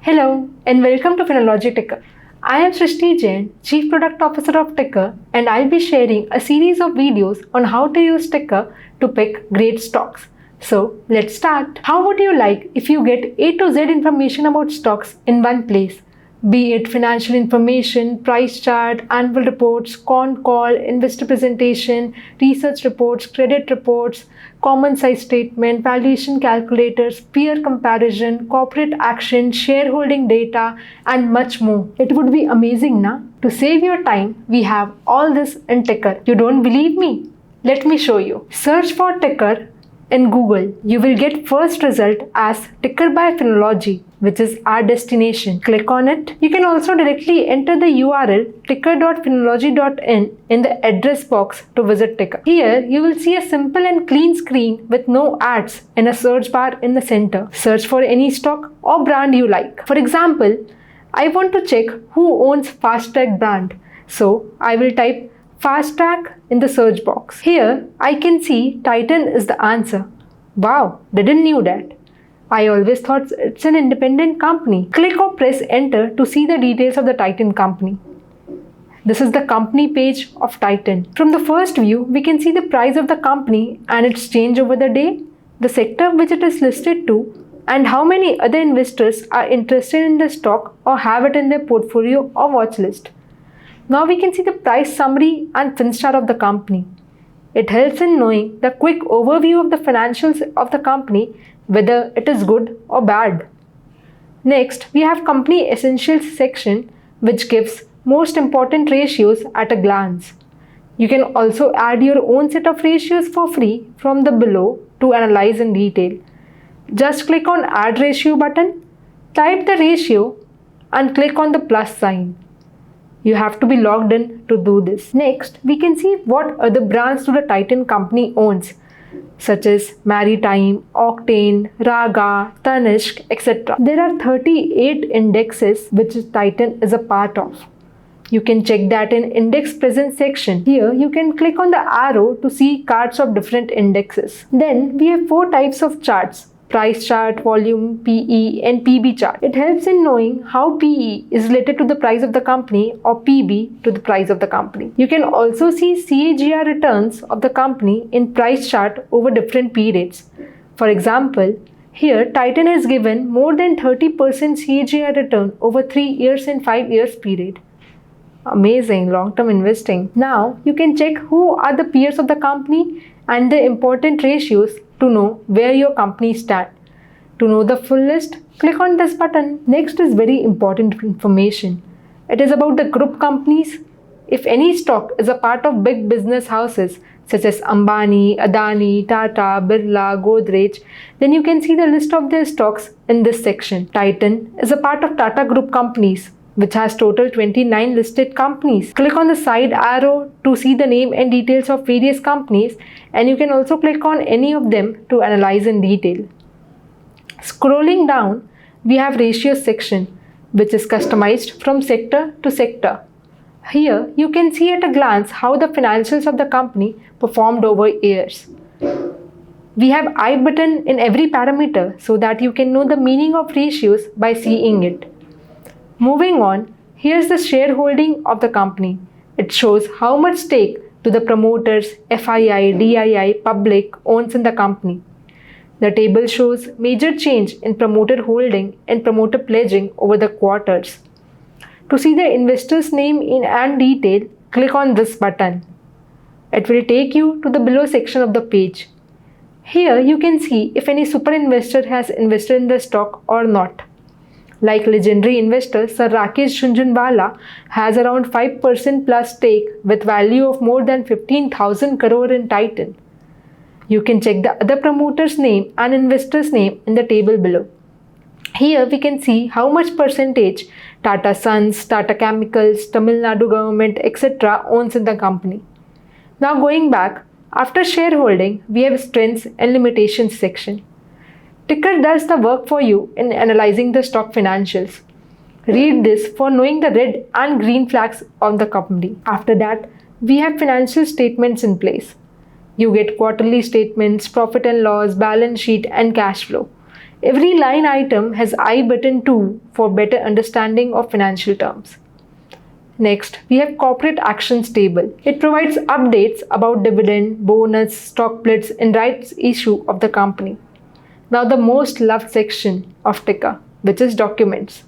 Hello and welcome to Finology Ticker. I am Srishti Jain, Chief Product Officer of Ticker, and I'll be sharing a series of videos on how to use Ticker to pick great stocks. So let's start. How would you like if you get A to Z information about stocks in one place? Be it financial information, price chart, annual reports, con call, investor presentation, research reports, credit reports, common size statement, valuation calculators, peer comparison, corporate action, shareholding data, and much more. It would be amazing, na? To save your time, we have all this in Ticker. You don't believe me? Let me show you. Search for Ticker in Google. You will get first result as Ticker by Finology, which is our destination. Click on it. You can also directly enter the URL ticker.finology.in in the address box to visit Ticker. Here you will see a simple and clean screen with no ads and a search bar in the center. Search for any stock or brand you like. For example, I want to check who owns Fastrack brand. So I will type Fastrack in the search box. Here I can see Titan is the answer. Wow, didn't knew that. I always thought it's an independent company. Click or press enter to see the details of the Titan company. This is the company page of Titan. From the first view, we can see the price of the company and its change over the day, the sector which it is listed to, and how many other investors are interested in the stock or have it in their portfolio or watch list. Now we can see the price summary and Finstar of the company. It helps in knowing the quick overview of the financials of the company, whether it is good or bad. Next, we have Company Essentials section, which gives most important ratios at a glance. You can also add your own set of ratios for free from the below to analyze in detail. Just click on Add Ratio button, type the ratio and click on the plus sign. You have to be logged in to do this. Next, we can see what other brands do the Titan company owns, such as Maritime, Octane, Raga, Tanishq, etc. There are 38 indexes which Titan is a part of. You can check that in Index Presence section. Here you can click on the arrow to see charts of different indexes. Then we have 4 types of charts: price chart, volume, PE, and PB chart. It helps in knowing how PE is related to the price of the company or PB to the price of the company. You can also see CAGR returns of the company in price chart over different periods. For example, here Titan has given more than 30% CAGR return over 3 years and 5 years period. Amazing long-term investing. Now you can check who are the peers of the company and the important ratios to know where your company stands. To know the full list, click on this button. Next is very important information. It is about the group companies. If any stock is a part of big business houses such as Ambani, Adani, Tata, Birla, Godrej, then you can see the list of their stocks in this section. Titan is a part of Tata Group companies, which has total 29 listed companies. Click on the side arrow to see the name and details of various companies, and you can also click on any of them to analyze in detail. Scrolling down, we have ratios section, which is customized from sector to sector. Here you can see at a glance how the financials of the company performed over years. We have I button in every parameter so that you can know the meaning of ratios by seeing it. Moving on, here's the shareholding of the company. It shows how much stake do the promoters, FII, DII, public owns in the company. The table shows major change in promoter holding and promoter pledging over the quarters. To see the investor's name in and detail, click on this button. It will take you to the below section of the page. Here you can see if any super investor has invested in the stock or not. Like legendary investor Sir Rakesh Jhunjhunwala has around 5% plus stake with value of more than 15,000 crore in Titan. You can check the other promoter's name and investor's name in the table below. Here we can see how much percentage Tata Sons, Tata Chemicals, Tamil Nadu government, etc. owns in the company. Now going back, after shareholding, we have strengths and limitations section. Ticker does the work for you in analyzing the stock financials. Read this for knowing the red and green flags of the company. After that, we have financial statements in place. You get quarterly statements, profit and loss, balance sheet, and cash flow. Every line item has I button too for better understanding of financial terms. Next, we have Corporate Actions table. It provides updates about dividend, bonus, stock splits, and rights issue of the company. Now the most loved section of Ticker, which is Documents.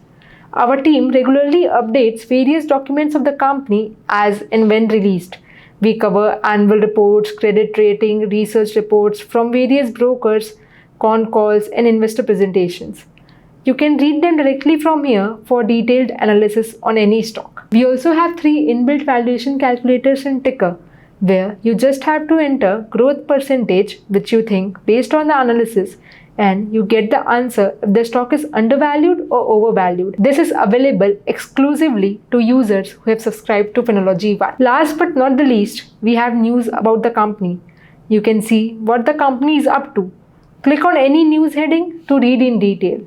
Our team regularly updates various documents of the company as and when released. We cover annual reports, credit rating, research reports from various brokers, con calls, and investor presentations. You can read them directly from here for detailed analysis on any stock. We also have 3 inbuilt valuation calculators in Ticker, where you just have to enter growth percentage which you think based on the analysis, and you get the answer if the stock is undervalued or overvalued. This is available exclusively to users who have subscribed to Finology 1. Last but not the least, we have news about the company. You can see what the company is up to. Click on any news heading to read in detail.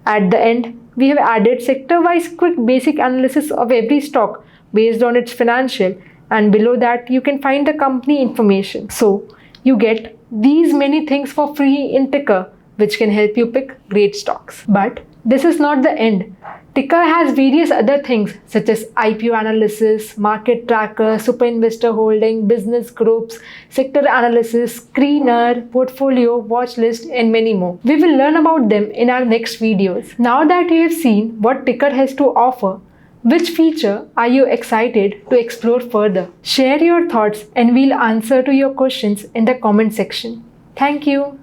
At the end, we have added sector-wise quick basic analysis of every stock based on its financial, and below that you can find the company information. So you get these many things for free in Ticker, which can help you pick great stocks. But this is not the end. Ticker has various other things such as IPO analysis, market tracker, super investor holding, business groups, sector analysis, screener, portfolio, watch list, and many more. We will learn about them in our next videos. Now that you have seen what Ticker has to offer, which feature are you excited to explore further? Share your thoughts and we'll answer to your questions in the comment section. Thank you.